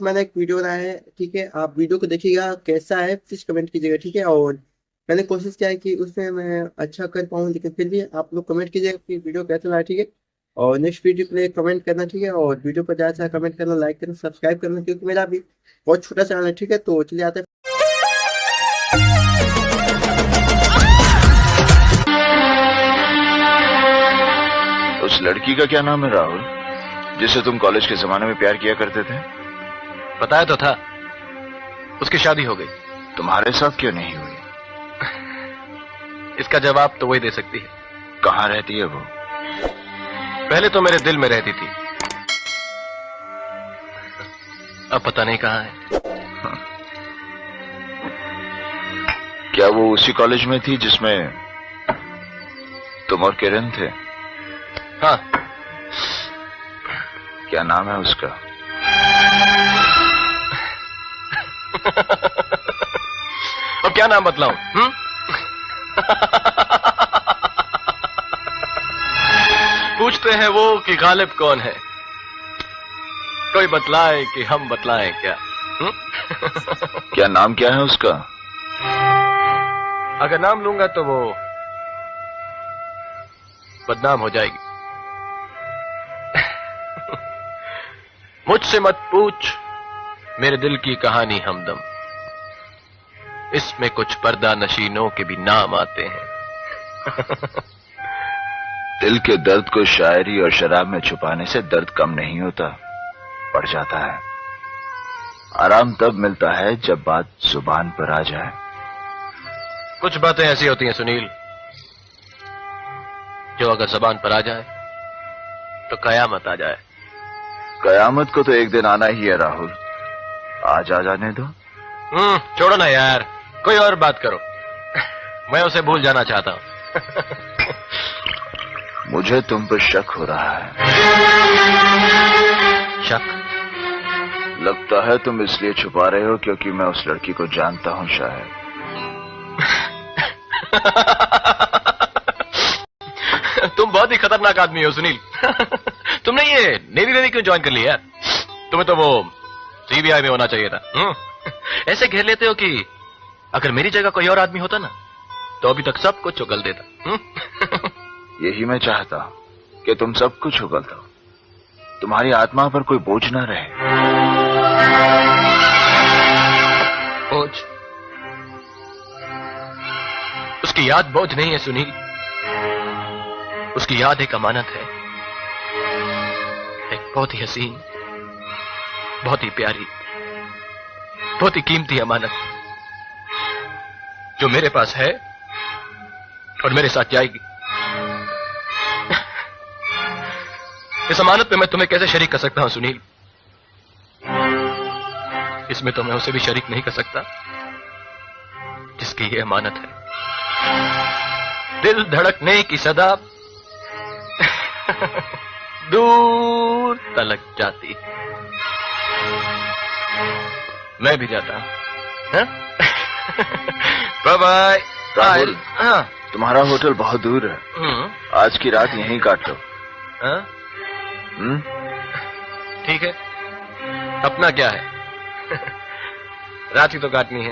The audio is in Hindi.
मैंने एक वीडियो बनाया है, ठीक है। आप वीडियो को देखिएगा, कैसा है प्लीज कमेंट कीजिएगा, ठीक है। और मैंने कोशिश किया है कि उसमें मैं अच्छा कर पाऊँ, लेकिन फिर भी आप लोग कमेंट कीजिएगा कि वीडियो कैसा लगा, ठीक है। और नेक्स्ट वीडियो के लिए कमेंट करना, ठीक है। और वीडियो पर ज़्यादा से ज़्यादा कमेंट करना, लाइक करना, सब्सक्राइब करना, क्योंकि मेरा भी बहुत छोटा चैनल है, ठीक है। तो चलिए आते हैं। उस लड़की का क्या नाम है राहुल, जिसे तुम कॉलेज के जमाने में प्यार किया करते थे? बताया तो था, उसकी शादी हो गई। तुम्हारे साथ क्यों नहीं हुई? इसका जवाब तो वही दे सकती है। कहाँ रहती है वो? पहले तो मेरे दिल में रहती थी, अब पता नहीं कहाँ है। क्या वो उसी कॉलेज में थी जिसमें तुम और किरण थे? हाँ। क्या नाम है उसका? अब क्या नाम बतलाऊं? पूछते हैं वो कि गालिब कौन है, कोई बतलाए कि हम बतलाएं क्या? क्या नाम क्या है उसका? अगर नाम लूंगा तो वो बदनाम हो जाएगी। मुझसे मत पूछ मेरे दिल की कहानी हमदम, इसमें कुछ पर्दा नशीनों के भी नाम आते हैं। दिल के दर्द को शायरी और शराब में छुपाने से दर्द कम नहीं होता, बढ़ जाता है। आराम तब मिलता है जब बात जुबान पर आ जाए। कुछ बातें ऐसी होती हैं सुनील, जो अगर जुबान पर आ जाए तो कयामत आ जाए। कयामत को तो एक दिन आना ही है राहुल, आज आ जाने दो। छोड़ो ना यार, कोई और बात करो। मैं उसे भूल जाना चाहता हूं। मुझे तुम पर शक हो रहा है। शक? लगता है तुम इसलिए छुपा रहे हो क्योंकि मैं उस लड़की को जानता हूं शायद। तुम बहुत ही खतरनाक आदमी हो सुनील। तुमने ये नेवी क्यों ज्वाइन कर लिया? तुम्हें तो वो सीबीआई में होना चाहिए था। ऐसे घेर लेते हो कि अगर मेरी जगह कोई और आदमी होता ना तो अभी तक सब कुछ उगल देता। यही मैं चाहता हूं कि तुम सब कुछ उगल दो, तुम्हारी आत्मा पर कोई बोझ ना रहे। बोझ? उसकी याद बोझ नहीं है सुनील, उसकी याद एक अमानत है, एक बहुत ही हसीन, बहुत ही प्यारी, बहुत ही कीमती अमानत, जो मेरे पास है और मेरे साथ जाएगी। इस अमानत पे मैं तुम्हें कैसे शरीक कर सकता हूं सुनील? इसमें तो मैं उसे भी शरीक नहीं कर सकता जिसकी ये अमानत है। दिल धड़कने की सदा दूर तलक जाती, मैं भी जाता हूं। Bye bye. राहुल, हाँ, तुम्हारा होटल बहुत दूर है, आज की रात यहीं काट लो। ठीक है, अपना क्या है। रात ही तो काटनी है।